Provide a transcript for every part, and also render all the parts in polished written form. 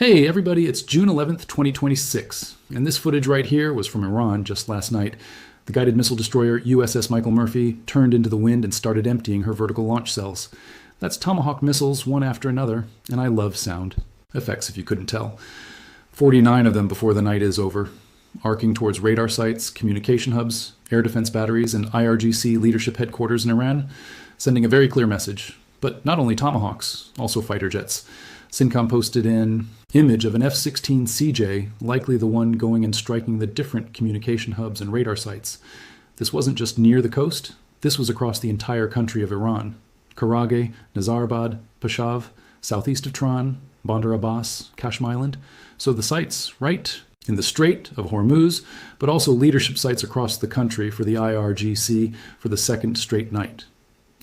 Hey everybody, it's June 11th, 2026, and this footage right here was from Iran just last night. The guided missile destroyer USS Michael Murphy turned into the wind and started emptying her vertical launch cells. That's Tomahawk missiles, one after another, and I love sound effects if you couldn't tell. 49 of them before the night is over, arcing towards radar sites, communication hubs, air defense batteries, and IRGC leadership headquarters in Iran, sending a very clear message. But not only Tomahawks, also fighter jets. CENTCOM posted an image of an F-16 CJ, likely the one going and striking the different communication hubs and radar sites. This wasn't just near the coast, this was across the entire country of Iran. Kharg, Nazarabad, Peshawar, southeast of Tehran, Bandar Abbas, Qashm Island. So the sites right in the Strait of Hormuz, but also leadership sites across the country for the IRGC for the second straight night.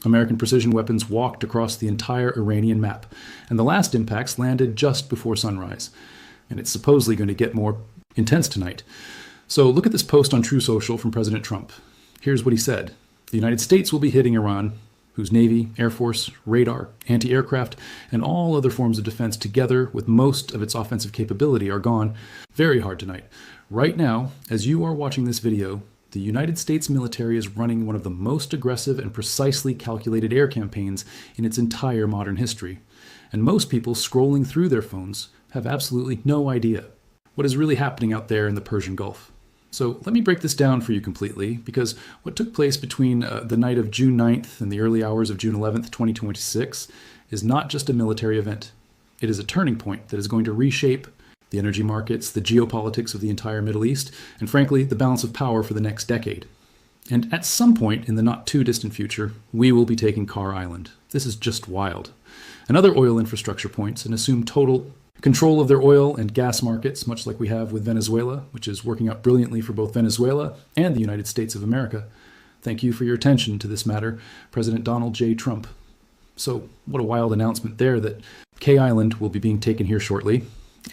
American precision weapons walked across the entire Iranian map, and the last impacts landed just before sunrise. And it's supposedly going to get more intense tonight. So look at this post on True Social from President Trump. Here's what he said. The United States will be hitting Iran, whose Navy, Air Force, radar, anti-aircraft, and all other forms of defense together with most of its offensive capability are gone very hard tonight. Right now, as you are watching this video, the United States military is running one of the most aggressive and precisely calculated air campaigns in its entire modern history. And most people scrolling through their phones have absolutely no idea what is really happening out there in the Persian Gulf. So let me break this down for you completely, because what took place between the night of June 9th and the early hours of June 11th, 2026 is not just a military event. It is a turning point that is going to reshape the energy markets, the geopolitics of the entire Middle East, and frankly, the balance of power for the next decade. And at some point in the not too distant future, we will be taking Kharg Island. This is just wild. And other oil infrastructure points and assume total control of their oil and gas markets, much like we have with Venezuela, which is working out brilliantly for both Venezuela and the United States of America. Thank you for your attention to this matter, President Donald J. Trump. So what a wild announcement there that K Island will be being taken here shortly.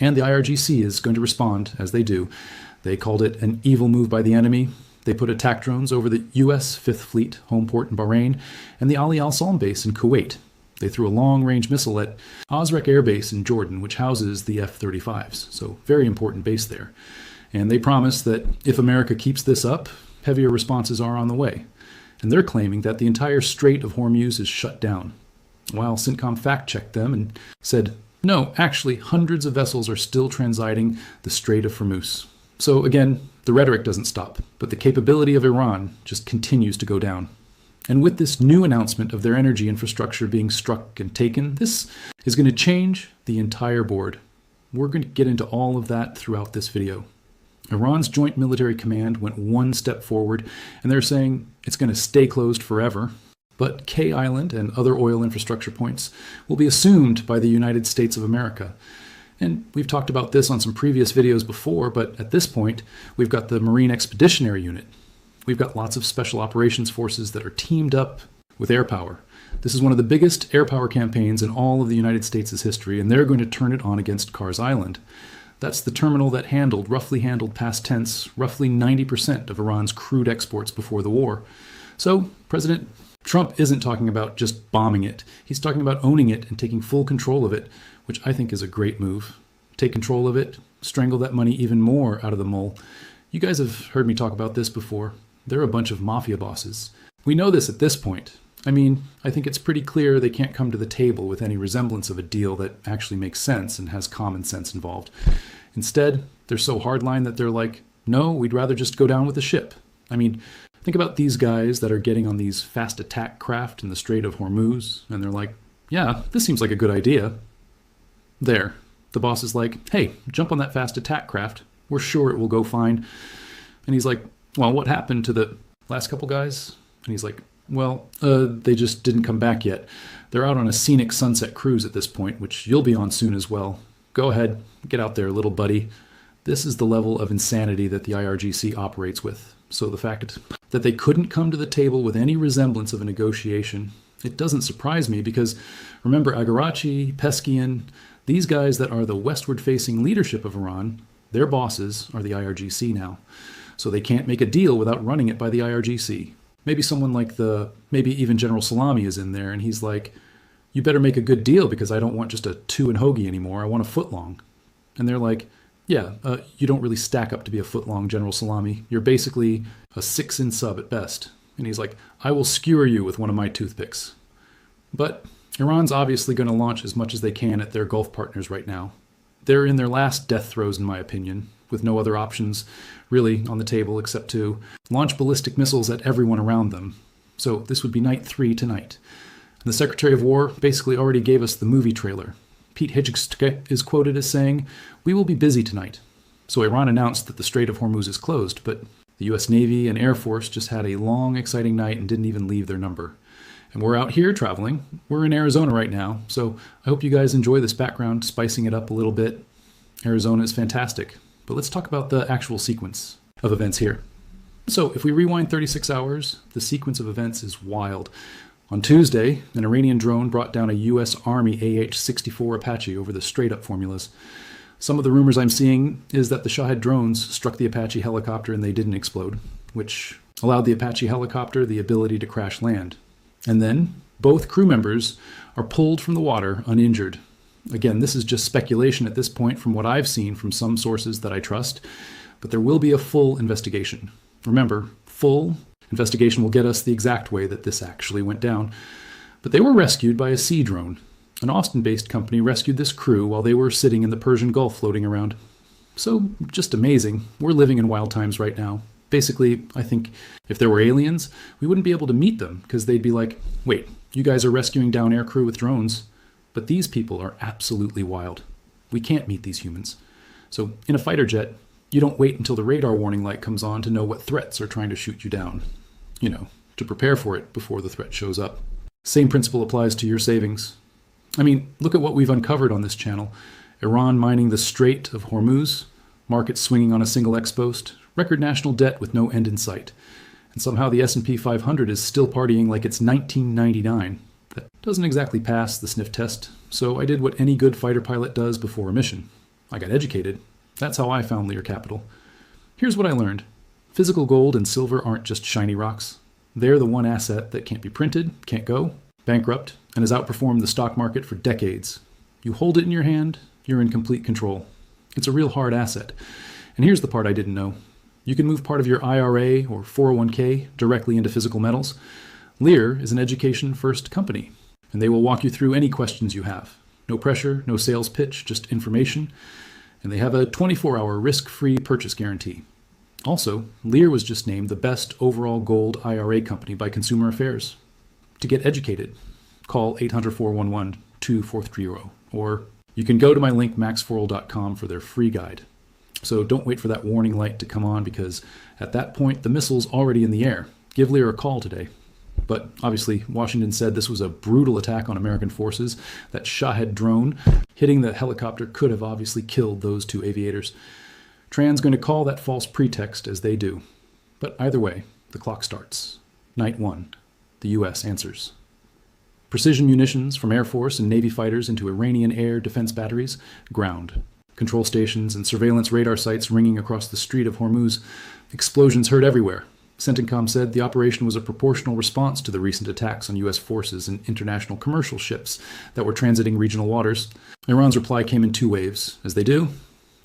And the IRGC is going to respond, as they do. They called it an evil move by the enemy. They put attack drones over the U.S. Fifth Fleet home port in Bahrain and the Ali Al Salm base in Kuwait. They threw a long-range missile at Azraq Air Base in Jordan, which houses the F-35s, so very important base there. And they promised that if America keeps this up, heavier responses are on the way. And they're claiming that the entire Strait of Hormuz is shut down, while CENTCOM fact-checked them and said, no, actually, hundreds of vessels are still transiting the Strait of Hormuz. So again, the rhetoric doesn't stop, but the capability of Iran just continues to go down. And with this new announcement of their energy infrastructure being struck and taken, this is going to change the entire board. We're going to get into all of that throughout this video. Iran's Joint Military Command went one step forward, and they're saying it's going to stay closed forever. But K Island and other oil infrastructure points will be assumed by the United States of America. And we've talked about this on some previous videos before, but at this point, we've got the Marine Expeditionary Unit. We've got lots of special operations forces that are teamed up with air power. This is one of the biggest air power campaigns in all of the United States' history, and they're going to turn it on against Kharg Island. That's the terminal that roughly handled past tense, roughly 90% of Iran's crude exports before the war. So, President Trump isn't talking about just bombing it. He's talking about owning it and taking full control of it, which I think is a great move. Take control of it, strangle that money even more out of the mole. You guys have heard me talk about this before. They're a bunch of mafia bosses. We know this at this point. I mean, I think it's pretty clear they can't come to the table with any resemblance of a deal that actually makes sense and has common sense involved. Instead, they're so hardline that they're like, no, we'd rather just go down with the ship. I mean, think about these guys that are getting on these fast attack craft in the Strait of Hormuz, and they're like, yeah, this seems like a good idea. There. The boss is like, hey, jump on that fast attack craft. We're sure it will go fine. And he's like, well, what happened to the last couple guys? And he's like, well, they just didn't come back yet. They're out on a scenic sunset cruise at this point, which you'll be on soon as well. Go ahead, get out there, little buddy. This is the level of insanity that the IRGC operates with. So the fact that they couldn't come to the table with any resemblance of a negotiation, it doesn't surprise me because remember Agarachi, Peskian, these guys that are the westward-facing leadership of Iran, their bosses are the IRGC now. So they can't make a deal without running it by the IRGC. Maybe someone like maybe even General Salami is in there and he's like, you better make a good deal because I don't want just a 2 and hoagie anymore, I want a foot long. And they're like, yeah, you don't really stack up to be a foot-long General Salami. You're basically a 6-in sub at best. And he's like, I will skewer you with one of my toothpicks. But Iran's obviously going to launch as much as they can at their Gulf partners right now. They're in their last death throes, in my opinion, with no other options really on the table except to launch ballistic missiles at everyone around them. So this would be night 3 tonight. And the Secretary of War basically already gave us the movie trailer. Pete Hegseth is quoted as saying, "We will be busy tonight." So Iran announced that the Strait of Hormuz is closed, but the US Navy and Air Force just had a long, exciting night and didn't even leave their number. And we're out here traveling. We're in Arizona right now, so I hope you guys enjoy this background, spicing it up a little bit. Arizona is fantastic. But let's talk about the actual sequence of events here. So if we rewind 36 hours, the sequence of events is wild. On Tuesday, an Iranian drone brought down a US Army AH-64 Apache over the straight-up formulas. Some of the rumors I'm seeing is that the Shahed drones struck the Apache helicopter and they didn't explode, which allowed the Apache helicopter the ability to crash land. And then both crew members are pulled from the water uninjured. Again, this is just speculation at this point from what I've seen from some sources that I trust, but there will be a full investigation. Remember, full investigation will get us the exact way that this actually went down. But they were rescued by a sea drone. An Austin-based company rescued this crew while they were sitting in the Persian Gulf floating around. So, just amazing. We're living in wild times right now. Basically, I think if there were aliens, we wouldn't be able to meet them because they'd be like, wait, you guys are rescuing down air crew with drones, but these people are absolutely wild. We can't meet these humans. So, in a fighter jet, you don't wait until the radar warning light comes on to know what threats are trying to shoot you down. You know, to prepare for it before the threat shows up. Same principle applies to your savings. I mean, look at what we've uncovered on this channel. Iran mining the Strait of Hormuz, markets swinging on a single X-post, record national debt with no end in sight. And somehow the S&P 500 is still partying like it's 1999. That doesn't exactly pass the sniff test, so I did what any good fighter pilot does before a mission. I got educated. That's how I found Lear Capital. Here's what I learned. Physical gold and silver aren't just shiny rocks. They're the one asset that can't be printed, can't go, bankrupt, and has outperformed the stock market for decades. You hold it in your hand, you're in complete control. It's a real hard asset. And here's the part I didn't know. You can move part of your IRA or 401k directly into physical metals. Lear is an education-first company, and they will walk you through any questions you have. No pressure, no sales pitch, just information. And they have a 24-hour risk-free purchase guarantee. Also, Lear was just named the best overall gold IRA company by Consumer Affairs. To get educated, call 800-411-2430, or you can go to my link maxforall.com for their free guide. So don't wait for that warning light to come on because at that point the missile's already in the air. Give Lear a call today. But obviously Washington said this was a brutal attack on American forces. That Shahed drone hitting the helicopter could have obviously killed those 2 aviators. Tran's going to call that false pretext as they do. But either way, the clock starts. Night 1. The U.S. answers. Precision munitions from Air Force and Navy fighters into Iranian air defense batteries, ground. Control stations and surveillance radar sites ringing across the Strait of Hormuz. Explosions heard everywhere. CENTCOM said the operation was a proportional response to the recent attacks on U.S. forces and international commercial ships that were transiting regional waters. Iran's reply came in 2 waves. As they do,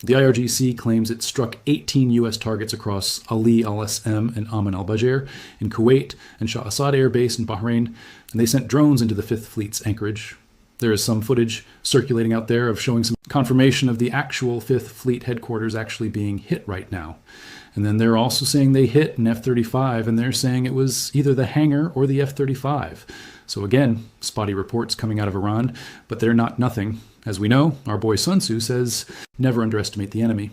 the IRGC claims it struck 18 U.S. targets across Ali al-Asm and Aman al-Bajair in Kuwait and Shah Assad Air Base in Bahrain, and they sent drones into the 5th Fleet's anchorage. There is some footage circulating out there of showing some confirmation of the actual 5th Fleet headquarters actually being hit right now. And then they're also saying they hit an F-35, and they're saying it was either the hangar or the F-35. So again, spotty reports coming out of Iran, but they're not nothing. As we know, our boy Sun Tzu says, never underestimate the enemy.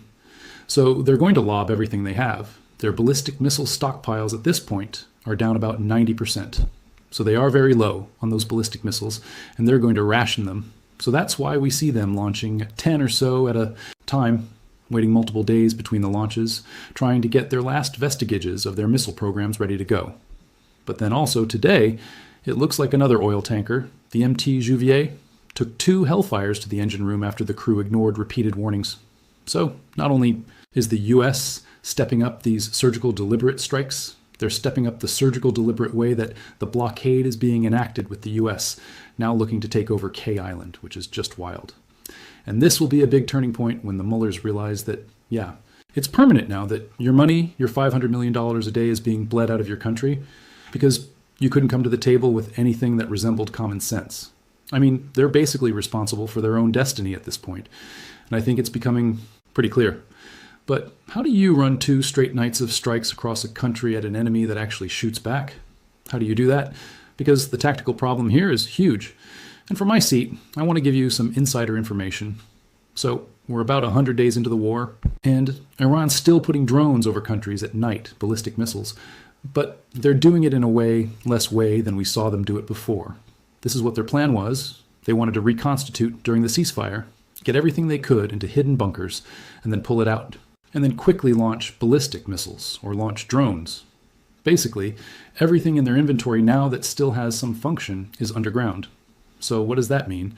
So they're going to lob everything they have. Their ballistic missile stockpiles at this point are down about 90%. So they are very low on those ballistic missiles, and they're going to ration them. So that's why we see them launching 10 or so at a time, waiting multiple days between the launches, trying to get their last vestiges of their missile programs ready to go. But then also today, it looks like another oil tanker, the MT Juvier, took 2 Hellfires to the engine room after the crew ignored repeated warnings. So not only is the U.S. stepping up these surgical deliberate strikes, they're stepping up the surgical deliberate way that the blockade is being enacted with the U.S. now looking to take over K Island, which is just wild. And this will be a big turning point when the Muellers realize that, yeah, it's permanent now that your money, your $500 million a day, is being bled out of your country because you couldn't come to the table with anything that resembled common sense. I mean, they're basically responsible for their own destiny at this point, and I think it's becoming pretty clear. But how do you run 2 straight nights of strikes across a country at an enemy that actually shoots back? How do you do that? Because the tactical problem here is huge. And from my seat, I want to give you some insider information. So we're about 100 days into the war, and Iran's still putting drones over countries at night, ballistic missiles. But they're doing it in a less way than we saw them do it before. This is what their plan was. They wanted to reconstitute during the ceasefire, get everything they could into hidden bunkers, and then pull it out. And then quickly launch ballistic missiles or launch drones. Basically, everything in their inventory now that still has some function is underground. So what does that mean?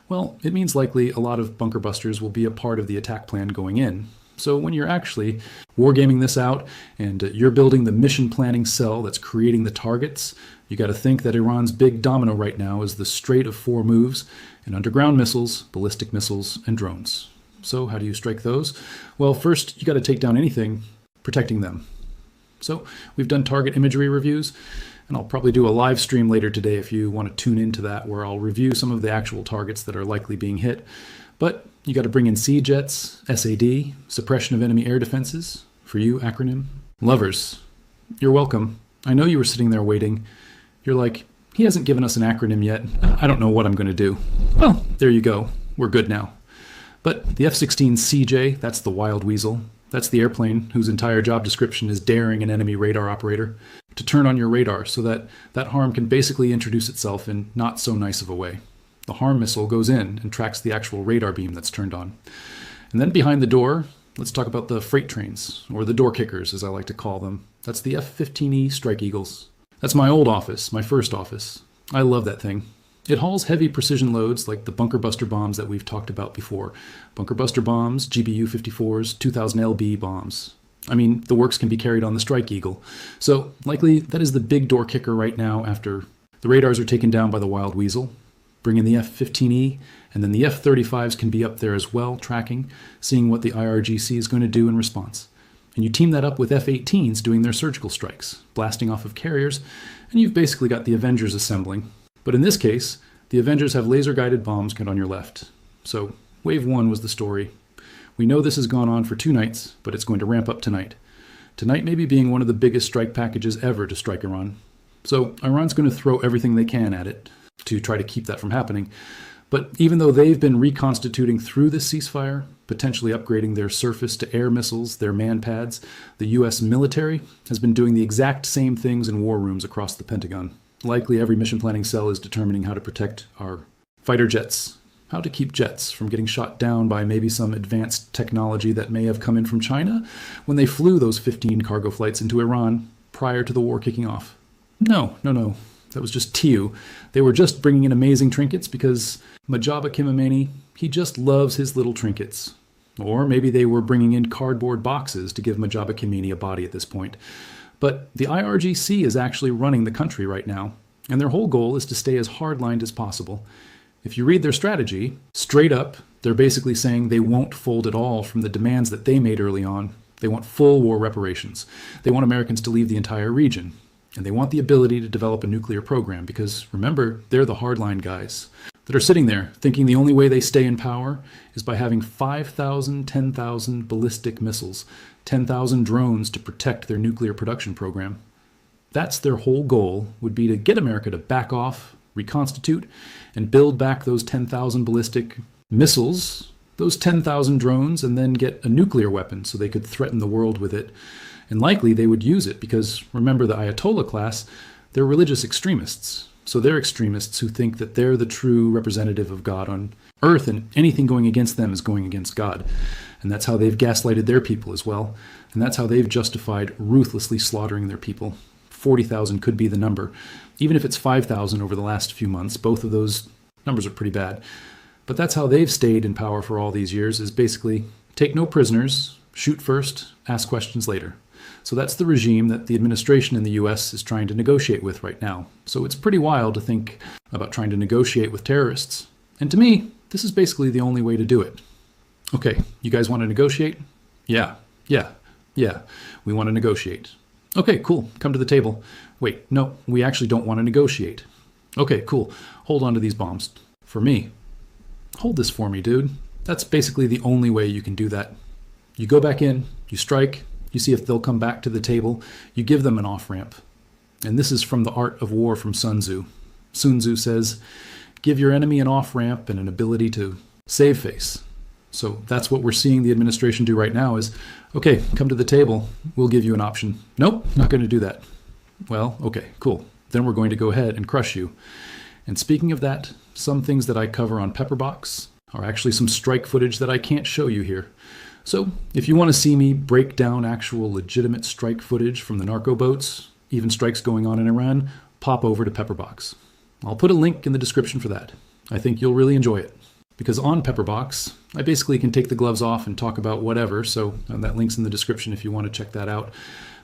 Well, it means likely a lot of bunker busters will be a part of the attack plan going in. So when you're actually wargaming this out and you're building the mission planning cell that's creating the targets, you got to think that Iran's big domino right now is the Strait of 4 moves and underground missiles, ballistic missiles, and drones. So how do you strike those? Well, first you got to take down anything protecting them. So we've done target imagery reviews, and I'll probably do a live stream later today if you want to tune into that, where I'll review some of the actual targets that are likely being hit. But you got to bring in sea jets, SAD, suppression of enemy air defenses. For you, acronym lovers, you're welcome. I know you were sitting there waiting. You're like, he hasn't given us an acronym yet. I don't know what I'm going to do. Well, there you go. We're good now. But the F-16 CJ, that's the wild weasel. That's the airplane whose entire job description is daring an enemy radar operator to turn on your radar so that that harm can basically introduce itself in not so nice of a way. The harm missile goes in and tracks the actual radar beam that's turned on. And then behind the door, let's talk about the freight trains, or the door kickers as I like to call them. That's the F-15E Strike Eagles. That's my old office, my first office. I love that thing. It hauls heavy precision loads like the bunker buster bombs that we've talked about before. Bunker buster bombs, GBU-54s, 2000 LB bombs. I mean, the works can be carried on the Strike Eagle. So likely that is the big door kicker right now after the radars are taken down by the Wild Weasel. Bring in the F-15E, and then the F-35s can be up there as well, tracking, seeing what the IRGC is going to do in response. And you team that up with F-18s doing their surgical strikes, blasting off of carriers, and you've basically got the Avengers assembling. But in this case, the Avengers have laser-guided bombs on your left. So Wave 1 was the story. We know this has gone on for 2 nights, but it's going to ramp up tonight. Tonight maybe being one of the biggest strike packages ever to strike Iran. So Iran's going to throw everything they can at it to try to keep that from happening. But even though they've been reconstituting through this ceasefire, potentially upgrading their surface-to-air missiles, their man pads, the U.S. military has been doing the exact same things in war rooms across the Pentagon. Likely every mission planning cell is determining how to protect our fighter jets, how to keep jets from getting shot down by maybe some advanced technology that may have come in from China when they flew those 15 cargo flights into Iran prior to the war kicking off. No. That was just TU. They were just bringing in amazing trinkets because Majaba Kimameni, he just loves his little trinkets. Or maybe they were bringing in cardboard boxes to give Majaba Kimeni a body at this point. But the IRGC is actually running the country right now, and their whole goal is to stay as hardlined as possible. If you read their strategy, straight up, they're basically saying they won't fold at all from the demands that they made early on. They want full war reparations. They want Americans to leave the entire region. And they want the ability to develop a nuclear program because, remember, they're the hardline guys that are sitting there thinking the only way they stay in power is by having 5,000, 10,000 ballistic missiles, 10,000 drones to protect their nuclear production program. That's their whole goal, would be to get America to back off, reconstitute, and build back those 10,000 ballistic missiles, those 10,000 drones, and then get a nuclear weapon so they could threaten the world with it. And likely they would use it because, remember the Ayatollah class, they're religious extremists. So they're extremists who think that they're the true representative of God on earth, and anything going against them is going against God. And that's how they've gaslighted their people as well. And that's how they've justified ruthlessly slaughtering their people. 40,000 could be the number. Even if it's 5,000 over the last few months, both of those numbers are pretty bad. But that's how they've stayed in power for all these years, is basically take no prisoners, shoot first, ask questions later. So that's the regime that the administration in the US is trying to negotiate with right now. So it's pretty wild to think about trying to negotiate with terrorists. And to me, This is basically the only way to do it. Okay, you guys want to negotiate? Yeah. We want to negotiate. Okay, cool. Come to the table. Wait, no, we actually don't want to negotiate. Okay, cool. Hold on to these bombs. For me. Hold this for me, dude. That's basically the only way you can do that. You go back in, you strike, you see if they'll come back to the table, you give them an off-ramp. And this is from The Art of War from Sun Tzu. Sun Tzu says, give your enemy an off-ramp and an ability to save face. So that's what we're seeing the administration do right now is, okay, come to the table, we'll give you an option. Nope, not going to do that. Well, okay, cool. Then we're going to go ahead and crush you. And speaking of that, some things that I cover on Pepperbox are actually some strike footage that I can't show you here. So if you want to see me break down actual legitimate strike footage from the narco boats, even strikes going on in Iran, pop over to Pepperbox. I'll put a link in the description for that. I think you'll really enjoy it. Because on Pepperbox, I basically can take the gloves off and talk about whatever, so that link's in the description if you want to check that out.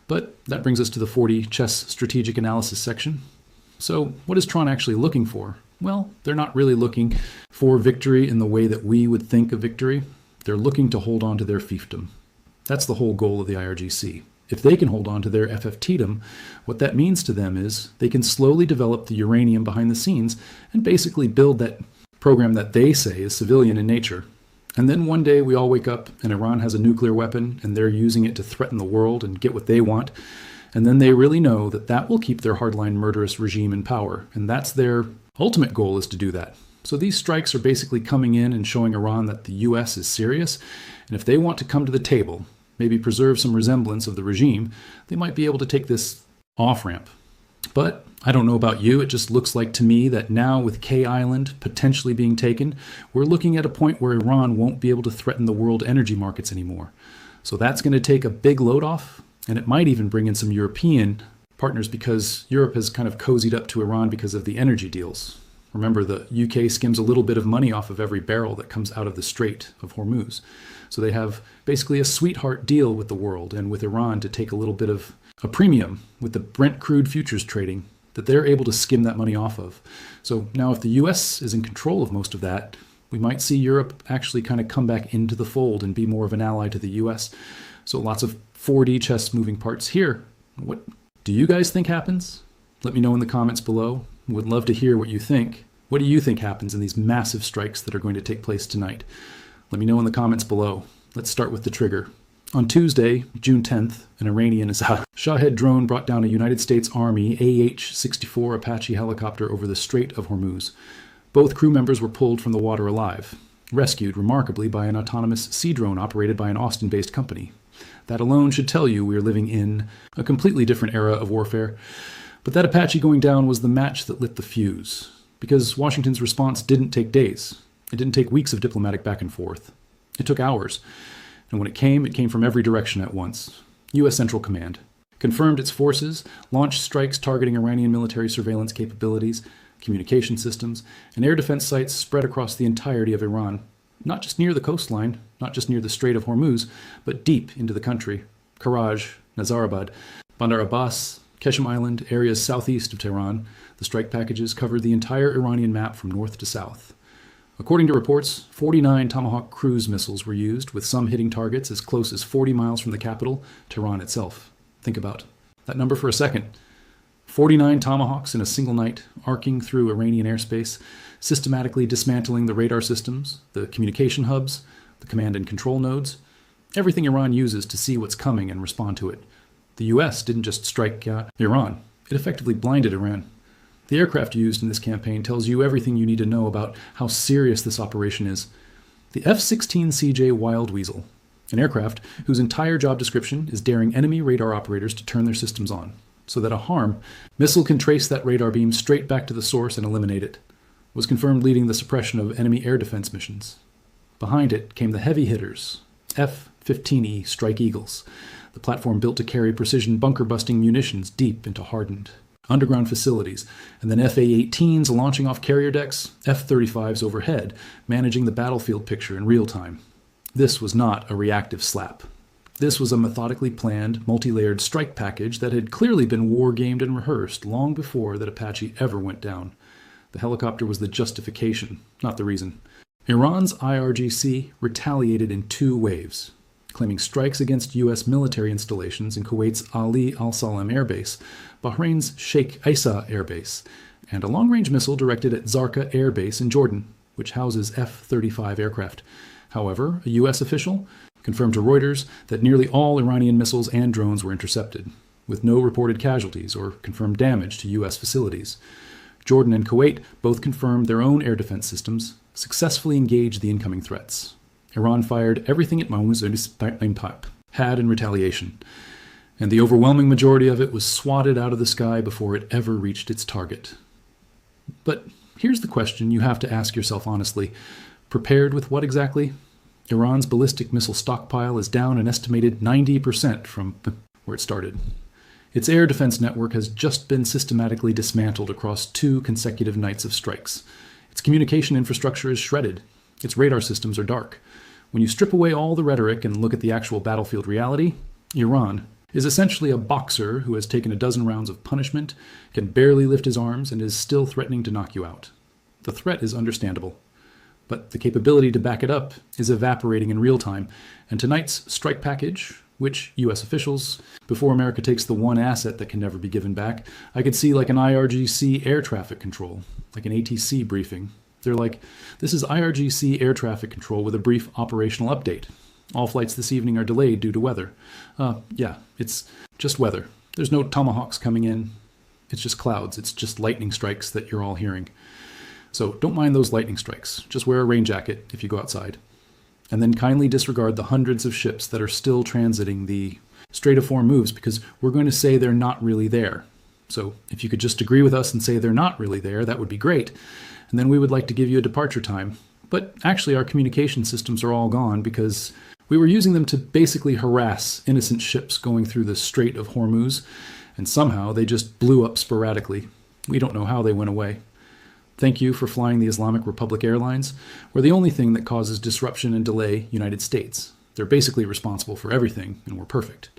But that brings us to the 40 chess strategic analysis section. So what is Tron actually looking for? Well, they're not really looking for victory in the way that we would think of victory. They're looking to hold on to their fiefdom. That's the whole goal of the IRGC. If they can hold on to their FFTdom, what that means to them is they can slowly develop the uranium behind the scenes and basically build that program that they say is civilian in nature. And then one day we all wake up and Iran has a nuclear weapon and they're using it to threaten the world and get what they want. And then they really know that that will keep their hardline murderous regime in power. And that's their ultimate goal, is to do that. So these strikes are basically coming in and showing Iran that the US is serious. And if they want to come to the table, maybe preserve some resemblance of the regime, they might be able to take this off-ramp. But I don't know about you, it just looks like to me that now with K Island potentially being taken, we're looking at a point where Iran won't be able to threaten the world energy markets anymore. So that's going to take a big load off, and it might even bring in some European partners because Europe has kind of cozied up to Iran because of the energy deals. Remember, the UK skims a little bit of money off of every barrel that comes out of the Strait of Hormuz. So they have basically a sweetheart deal with the world and with Iran to take a little bit of a premium with the Brent crude futures trading that they're able to skim that money off of. So now if the US is in control of most of that, we might see Europe actually kind of come back into the fold and be more of an ally to the US. So lots of 4D chess moving parts here. What do you guys think happens? Let me know in the comments below. Would love to hear what you think. What do you think happens in these massive strikes that are going to take place tonight? Let me know in the comments below. Let's start with the trigger. On Tuesday, June 10th, an Iranian Shahed drone brought down a United States Army AH-64 Apache helicopter over the Strait of Hormuz. Both crew members were pulled from the water alive, rescued remarkably by an autonomous sea drone operated by an Austin-based company. That alone should tell you we are living in a completely different era of warfare. But that Apache going down was the match that lit the fuse, because Washington's response didn't take days. It didn't take weeks of diplomatic back and forth. It took hours. And when it came from every direction at once. U.S. Central Command confirmed its forces, launched strikes targeting Iranian military surveillance capabilities, communication systems, and air defense sites spread across the entirety of Iran, not just near the coastline, not just near the Strait of Hormuz, but deep into the country. Kharg, Nazarabad, Bandar Abbas, Keshem Island, areas southeast of Tehran. The strike packages covered the entire Iranian map from north to south. According to reports, 49 Tomahawk cruise missiles were used, with some hitting targets as close as 40 miles from the capital, Tehran itself. Think about that number for a second. 49 Tomahawks in a single night, arcing through Iranian airspace, systematically dismantling the radar systems, the communication hubs, the command and control nodes, everything Iran uses to see what's coming and respond to it. The US didn't just strike Iran, it effectively blinded Iran. The aircraft used in this campaign tells you everything you need to know about how serious this operation is. The F-16CJ Wild Weasel, an aircraft whose entire job description is daring enemy radar operators to turn their systems on, so that a HARM missile can trace that radar beam straight back to the source and eliminate it, was confirmed leading the suppression of enemy air defense missions. Behind it came the heavy hitters, F-15E Strike Eagles, the platform built to carry precision bunker-busting munitions deep into hardened underground facilities, and then FA-18s launching off carrier decks, F-35s overhead, managing the battlefield picture in real time. This was not a reactive slap. This was a methodically planned, multi-layered strike package that had clearly been war-gamed and rehearsed long before that Apache ever went down. The helicopter was the justification, not the reason. Iran's IRGC retaliated in 2 waves, claiming strikes against U.S. military installations in Kuwait's Ali al-Salem Air Base, Bahrain's Sheikh Issa Air Base, and a long-range missile directed at Zarqa Air Base in Jordan, which houses F-35 aircraft. However, a U.S. official confirmed to Reuters that nearly all Iranian missiles and drones were intercepted, with no reported casualties or confirmed damage to U.S. facilities. Jordan and Kuwait both confirmed their own air defense systems successfully engaged the incoming threats. Iran fired everything it had in retaliation, and the overwhelming majority of it was swatted out of the sky before it ever reached its target. But here's the question you have to ask yourself honestly. Prepared with what exactly? Iran's ballistic missile stockpile is down an estimated 90% from where it started. Its air defense network has just been systematically dismantled across 2 consecutive nights of strikes. Its communication infrastructure is shredded. Its radar systems are dark. When you strip away all the rhetoric and look at the actual battlefield reality, Iran is essentially a boxer who has taken a dozen rounds of punishment, can barely lift his arms, and is still threatening to knock you out. The threat is understandable, but the capability to back it up is evaporating in real time, and tonight's strike package, which U.S. officials, before America takes the one asset that can never be given back, I could see like an IRGC air traffic control, like an ATC briefing. They're like, this is IRGC air traffic control with a brief operational update. All flights this evening are delayed due to weather. Yeah, it's just weather. There's no tomahawks coming in. It's just clouds. It's just lightning strikes that you're all hearing. So don't mind those lightning strikes. Just wear a rain jacket if you go outside. And then kindly disregard the hundreds of ships that are still transiting the Strait of Hormuz, because we're going to say they're not really there. So if you could just agree with us and say they're not really there, that would be great. And then we would like to give you a departure time. But actually our communication systems are all gone because we were using them to basically harass innocent ships going through the Strait of Hormuz, and somehow they just blew up sporadically. We don't know how they went away. Thank you for flying the Islamic Republic Airlines. We're the only thing that causes disruption and delay United States. They're basically responsible for everything, and we're perfect.